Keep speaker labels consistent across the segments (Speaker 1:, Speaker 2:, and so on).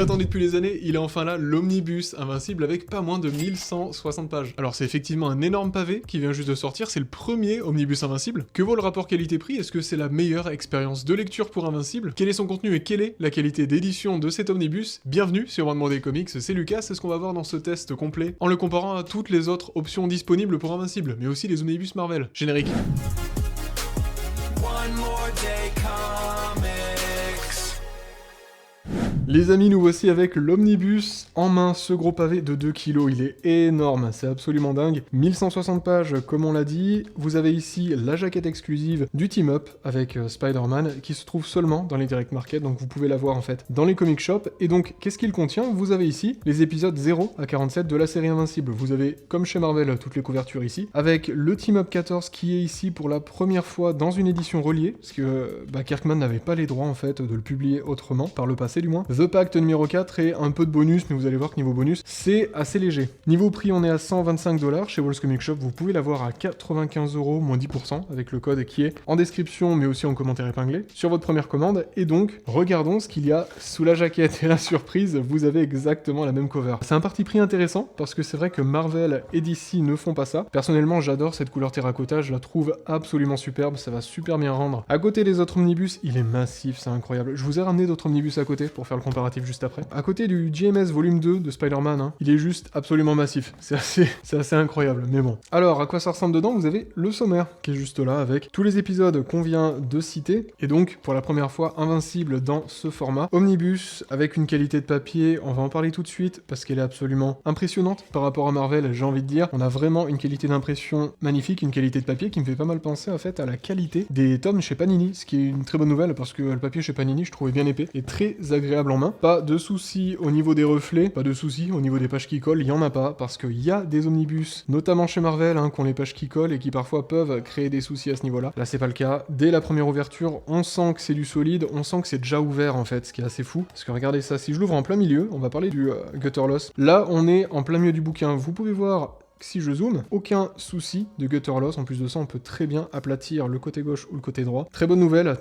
Speaker 1: l'attendez depuis des années, il est enfin là, l'Omnibus Invincible avec pas moins de 1160 pages. Alors c'est effectivement un énorme pavé qui vient juste de sortir, c'est le premier Omnibus Invincible. Que vaut le rapport qualité-prix? Est-ce que c'est la meilleure expérience de lecture pour Invincible? Quel est son contenu et quelle est la qualité d'édition de cet Omnibus? Bienvenue sur Monde des Comics, c'est Lucas, c'est ce qu'on va voir dans ce test complet, en le comparant à toutes les autres options disponibles pour Invincible, mais aussi les Omnibus Marvel. Générique.
Speaker 2: One more day comics.
Speaker 1: Les amis, nous voici avec l'Omnibus en main, ce gros pavé de 2 kg, il est énorme, c'est absolument dingue. 1160 pages, comme on l'a dit. Vous avez ici la jaquette exclusive du team-up avec Spider-Man, qui se trouve seulement dans les direct market, donc vous pouvez la voir en fait dans les comic shops. Et donc, qu'est-ce qu'il contient? Vous avez ici les épisodes 0 à 47 de la série Invincible. Vous avez, comme chez Marvel, toutes les couvertures ici, avec le team-up 14 qui est ici pour la première fois dans une édition reliée, parce que Kirkman n'avait pas les droits en fait de le publier autrement, par le passé du moins. The Pact numéro 4 et un peu de bonus, mais vous allez voir que niveau bonus, c'est assez léger. Niveau prix, on est à 125$. Chez Walls Comic Shop, vous pouvez l'avoir à 95€, moins 10%, avec le code qui est en description, mais aussi en commentaire épinglé, sur votre première commande. Et donc, regardons ce qu'il y a sous la jaquette. Et la surprise, vous avez exactement la même cover. C'est un parti pris intéressant, parce que c'est vrai que Marvel et DC ne font pas ça. Personnellement, j'adore cette couleur terracotta, je la trouve absolument superbe, ça va super bien rendre. À côté des autres omnibus, il est massif, c'est incroyable. Je vous ai ramené d'autres omnibus à côté, pour faire le comparatif juste après. À côté du GMS volume 2 de Spider-Man, il est juste absolument massif. C'est assez incroyable, mais bon. Alors, à quoi ça ressemble dedans? Vous avez le sommaire, qui est juste là, avec tous les épisodes qu'on vient de citer, et donc, pour la première fois, Invincible dans ce format. Omnibus, avec une qualité de papier, on va en parler tout de suite, parce qu'elle est absolument impressionnante par rapport à Marvel, j'ai envie de dire. On a vraiment une qualité d'impression magnifique, une qualité de papier qui me fait pas mal penser, en fait, à la qualité des tomes chez Panini, ce qui est une très bonne nouvelle, parce que le papier chez Panini, je trouvais bien épais, et très agréable en main. Pas de soucis au niveau des reflets, pas de soucis au niveau des pages qui collent, il y en a pas, parce qu'il y a des omnibus, notamment chez Marvel, qui ont les pages qui collent et qui parfois peuvent créer des soucis à ce niveau-là. Là, c'est pas le cas. Dès la première ouverture, on sent que c'est du solide, on sent que c'est déjà ouvert en fait, ce qui est assez fou. Parce que regardez ça, si je l'ouvre en plein milieu, on va parler du Gutter Loss. Là, on est en plein milieu du bouquin. Vous pouvez voir. Si je zoome, aucun souci de gutter loss. En plus de ça, on peut très bien aplatir le côté gauche ou le côté droit. Très bonne nouvelle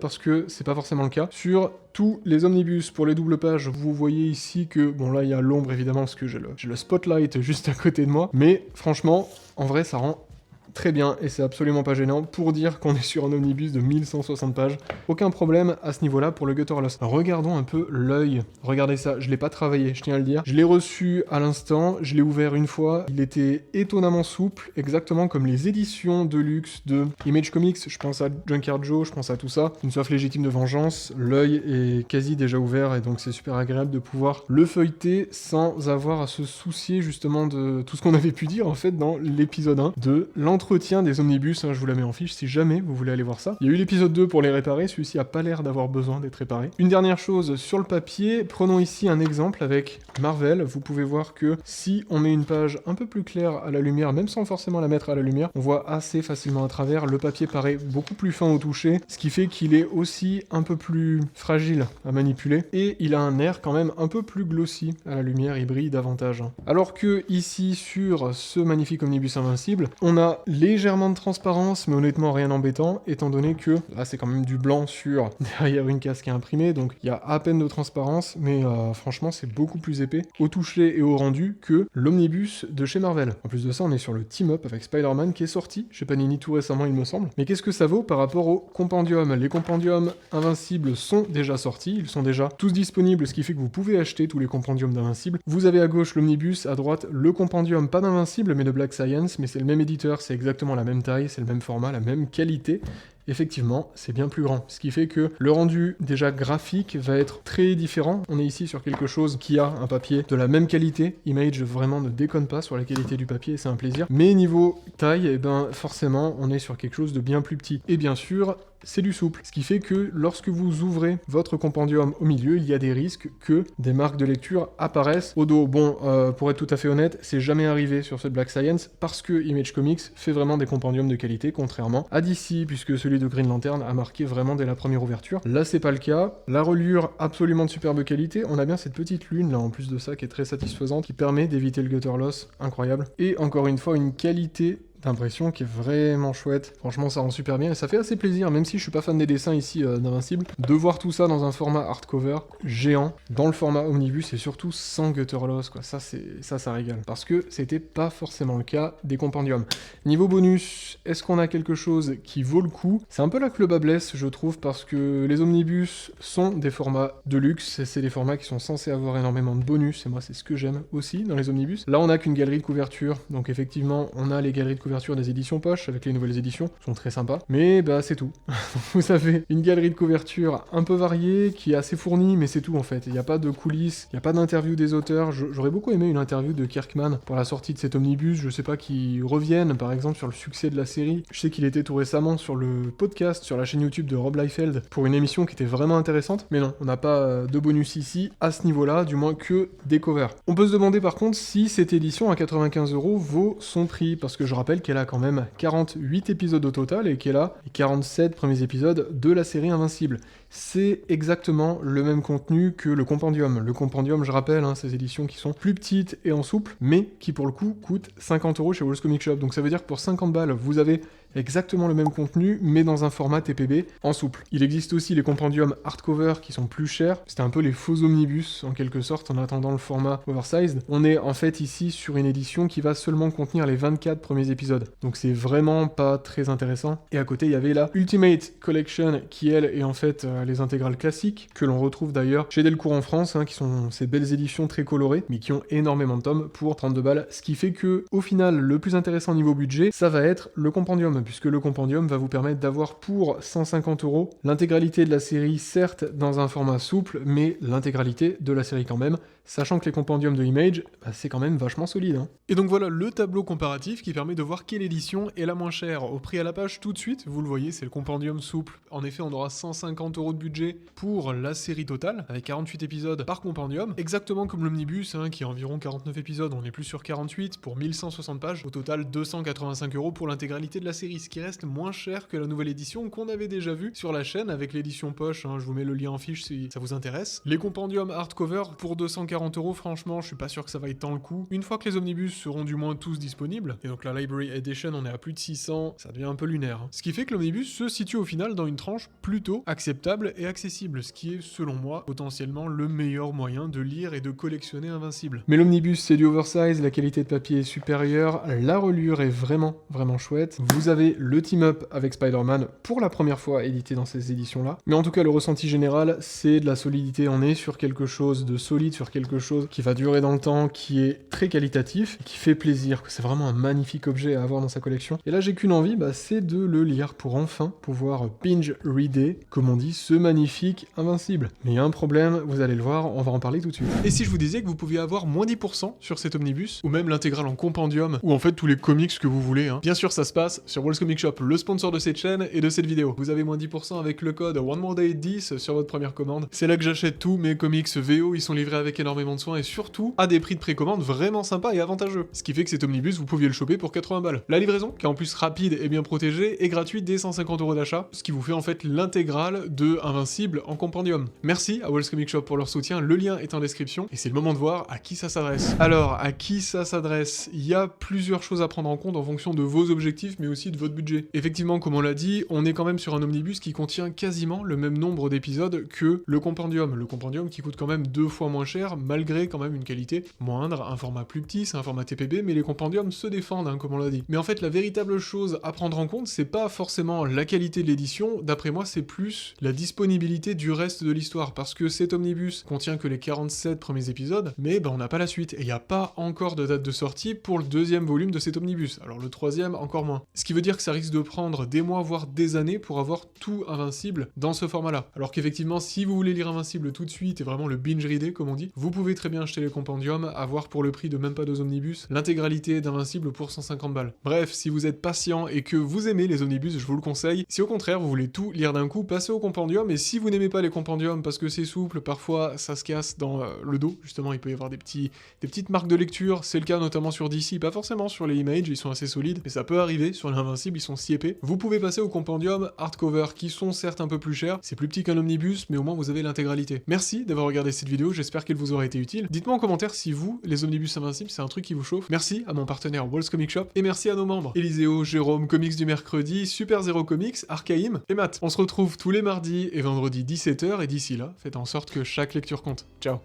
Speaker 1: parce que c'est pas forcément le cas. Sur tous les omnibus pour les doubles pages, vous voyez ici que, bon là il y a l'ombre évidemment parce que j'ai le spotlight juste à côté de moi, mais franchement, en vrai ça rend très bien, et c'est absolument pas gênant pour dire qu'on est sur un omnibus de 1160 pages. Aucun problème à ce niveau-là pour le Gutter Loss. Regardons un peu l'œil. Regardez ça, je l'ai pas travaillé, je tiens à le dire. Je l'ai reçu à l'instant, je l'ai ouvert une fois. Il était étonnamment souple, exactement comme les éditions de luxe de Image Comics. Je pense à Junkyard Joe, je pense à tout ça. Une soif légitime de vengeance, l'œil est quasi déjà ouvert, et donc c'est super agréable de pouvoir le feuilleter sans avoir à se soucier justement de tout ce qu'on avait pu dire en fait dans l'épisode 1 de l'entretien des omnibus, je vous la mets en fiche si jamais vous voulez aller voir ça. Il y a eu l'épisode 2 pour les réparer, celui-ci a pas l'air d'avoir besoin d'être réparé. Une dernière chose sur le papier, prenons ici un exemple avec Marvel. Vous pouvez voir que si on met une page un peu plus claire à la lumière, même sans forcément la mettre à la lumière, on voit assez facilement à travers. Le papier paraît beaucoup plus fin au toucher, ce qui fait qu'il est aussi un peu plus fragile à manipuler, et il a un air quand même un peu plus glossy à la lumière, il brille davantage. Alors que ici, sur ce magnifique omnibus Invincible, on a légèrement de transparence, mais honnêtement rien d'embêtant, étant donné que là c'est quand même du blanc sur derrière une casque imprimée, donc il y a à peine de transparence, mais franchement c'est beaucoup plus épais au toucher et au rendu que l'omnibus de chez Marvel. En plus de ça, on est sur le team-up avec Spider-Man qui est sorti chez Panini tout récemment, il me semble. Mais qu'est-ce que ça vaut par rapport au compendium? Les compendiums Invincibles sont déjà sortis, ils sont déjà tous disponibles, ce qui fait que vous pouvez acheter tous les compendiums d'Invincible. Vous avez à gauche l'omnibus, à droite le compendium, pas d'Invincible mais de Black Science, mais c'est le même éditeur, c'est exactement la même taille, c'est le même format, la même qualité. Effectivement, c'est bien plus grand, ce qui fait que le rendu déjà graphique va être très différent. On est ici sur quelque chose qui a un papier de la même qualité. Image vraiment ne déconne pas sur la qualité du papier, c'est un plaisir. Mais niveau taille, forcément, on est sur quelque chose de bien plus petit. Et bien sûr, c'est du souple. Ce qui fait que lorsque vous ouvrez votre compendium au milieu, il y a des risques que des marques de lecture apparaissent au dos. Bon, pour être tout à fait honnête, c'est jamais arrivé sur ce Black Science parce que Image Comics fait vraiment des compendiums de qualité, contrairement à DC, puisque celui de Green Lantern a marqué vraiment dès la première ouverture. Là, c'est pas le cas. La reliure, absolument de superbe qualité. On a bien cette petite lune, là, en plus de ça, qui est très satisfaisante, qui permet d'éviter le gutter loss, incroyable. Et encore une fois, une qualité d'impression qui est vraiment chouette. Franchement, ça rend super bien et ça fait assez plaisir, même si je suis pas fan des dessins ici d'Invincible, de voir tout ça dans un format hardcover géant, dans le format omnibus et surtout sans Gutterloss, quoi. Ça régale. Parce que c'était pas forcément le cas des compendiums. Niveau bonus, est-ce qu'on a quelque chose qui vaut le coup? C'est un peu là que le bas blesse, je trouve, parce que les omnibus sont des formats de luxe, c'est des formats qui sont censés avoir énormément de bonus, et moi c'est ce que j'aime aussi dans les omnibus. Là on a qu'une galerie de couverture, donc effectivement on a les galeries de couverture des éditions poche, avec les nouvelles éditions, qui sont très sympas, mais bah c'est tout. Vous avez une galerie de couverture un peu variée, qui est assez fournie, mais c'est tout en fait. Il n'y a pas de coulisses, il n'y a pas d'interview des auteurs. J'aurais beaucoup aimé une interview de Kirkman pour la sortie de cet omnibus, je sais pas, qui revienne par exemple sur le succès de la série. Je sais qu'il était tout récemment sur le podcast, sur la chaîne YouTube de Rob Liefeld, pour une émission qui était vraiment intéressante, mais non, on n'a pas de bonus ici, à ce niveau-là, du moins que des covers. On peut se demander par contre si cette édition à 95€ vaut son prix, parce que je rappelle qu'elle a quand même 48 épisodes au total, et qu'elle a les 47 premiers épisodes de la série Invincible. C'est exactement le même contenu que le compendium. Le compendium, je rappelle, ces éditions qui sont plus petites et en souple, mais qui pour le coup coûtent 50€ chez Walls Comic Shop. Donc ça veut dire que pour 50 balles, vous avez exactement le même contenu, mais dans un format TPB en souple. Il existe aussi les compendiums hardcover qui sont plus chers. C'était un peu les faux omnibus, en quelque sorte, en attendant le format oversized. On est en fait ici sur une édition qui va seulement contenir les 24 premiers épisodes. Donc c'est vraiment pas très intéressant. Et à côté, il y avait la Ultimate Collection, qui elle est en fait les intégrales classiques, que l'on retrouve d'ailleurs chez Delcourt en France, qui sont ces belles éditions très colorées, mais qui ont énormément de tomes pour 32 balles. Ce qui fait que, au final, le plus intéressant niveau budget, ça va être le compendium, puisque le compendium va vous permettre d'avoir pour 150€ l'intégralité de la série, certes dans un format souple, mais l'intégralité de la série quand même, sachant que les compendiums de Image, c'est quand même vachement solide. Et donc voilà le tableau comparatif qui permet de voir quelle édition est la moins chère. Au prix à la page tout de suite, vous le voyez, c'est le compendium souple. En effet, on aura 150€ de budget pour la série totale, avec 48 épisodes par compendium, exactement comme l'omnibus, qui a environ 49 épisodes, on est plus sur 48, pour 1160 pages, au total 285€ pour l'intégralité de la série, ce qui reste moins cher que la nouvelle édition qu'on avait déjà vue sur la chaîne avec l'édition poche, je vous mets le lien en fiche si ça vous intéresse. Les compendiums hardcover pour 240€, franchement, je suis pas sûr que ça vaille tant le coup. Une fois que les omnibus seront du moins tous disponibles, et donc la Library Edition, on est à plus de 600, ça devient un peu lunaire. Ce qui fait que l'omnibus se situe au final dans une tranche plutôt acceptable et accessible, ce qui est, selon moi, potentiellement le meilleur moyen de lire et de collectionner Invincible. Mais l'omnibus, c'est du oversize, la qualité de papier est supérieure, la reliure est vraiment chouette. Vous avez le team-up avec Spider-Man pour la première fois édité dans ces éditions-là. Mais en tout cas, le ressenti général, c'est de la solidité. On est sur quelque chose de solide, sur quelque chose qui va durer dans le temps, qui est très qualitatif, et qui fait plaisir, que c'est vraiment un magnifique objet à avoir dans sa collection. Et là, j'ai qu'une envie, c'est de le lire pour enfin pouvoir binge-reader, comme on dit, ce magnifique Invincible. Mais il y a un problème, vous allez le voir, on va en parler tout de suite. Et si je vous disais que vous pouviez avoir moins 10% sur cet omnibus, ou même l'intégrale en compendium, ou en fait tous les comics que vous voulez, Bien sûr, ça se passe sur Walls Comic Shop, le sponsor de cette chaîne et de cette vidéo. Vous avez moins 10% avec le code OneMoreDay10 sur votre première commande. C'est là que j'achète tous mes comics VO, ils sont livrés avec énormément de soin et surtout à des prix de précommande vraiment sympas et avantageux. Ce qui fait que cet omnibus, vous pouviez le choper pour 80 balles. La livraison, qui est en plus rapide et bien protégée, est gratuite dès 150€ d'achat, ce qui vous fait en fait l'intégrale de Invincible en compendium. Merci à Walls Comic Shop pour leur soutien, le lien est en description et c'est le moment de voir à qui ça s'adresse. Alors, à qui ça s'adresse? Il y a plusieurs choses à prendre en compte en fonction de vos objectifs mais aussi de votre budget. Effectivement, comme on l'a dit, on est quand même sur un omnibus qui contient quasiment le même nombre d'épisodes que le compendium. Le compendium qui coûte quand même 2 fois moins cher, malgré quand même une qualité moindre, un format plus petit, c'est un format TPB, mais les compendiums se défendent, comme on l'a dit. Mais en fait, la véritable chose à prendre en compte, c'est pas forcément la qualité de l'édition, d'après moi, c'est plus la disponibilité du reste de l'histoire, parce que cet omnibus contient que les 47 premiers épisodes, mais on n'a pas la suite, et il n'y a pas encore de date de sortie pour le deuxième volume de cet omnibus, alors le troisième encore moins. Ce qui veut dire que ça risque de prendre des mois, voire des années pour avoir tout Invincible dans ce format-là. Alors qu'effectivement, si vous voulez lire Invincible tout de suite et vraiment le binge-reader, comme on dit, vous pouvez très bien acheter les compendiums, avoir pour le prix de même pas 2 omnibus, l'intégralité d'Invincible pour 150 balles. Bref, si vous êtes patient et que vous aimez les omnibus, je vous le conseille. Si au contraire, vous voulez tout lire d'un coup, passez au compendium, et si vous n'aimez pas les compendiums parce que c'est souple, parfois ça se casse dans le dos, justement, il peut y avoir des petites marques de lecture, c'est le cas notamment sur DC, pas forcément sur les Image, ils sont assez solides, mais ça peut arriver sur les Invincible, ils sont si épais. Vous pouvez passer au compendium hardcover, qui sont certes un peu plus chers, c'est plus petit qu'un omnibus, mais au moins vous avez l'intégralité. Merci d'avoir regardé cette vidéo, j'espère qu'elle vous aura été utile. Dites-moi en commentaire si vous, les omnibus Invincibles, c'est un truc qui vous chauffe. Merci à mon partenaire Walls Comic Shop, et merci à nos membres, Eliseo, Jérôme, Comics du mercredi, Super Zero Comics, Archaïm et Matt. On se retrouve tous les mardis et vendredis 17h, et d'ici là, faites en sorte que chaque lecture compte. Ciao.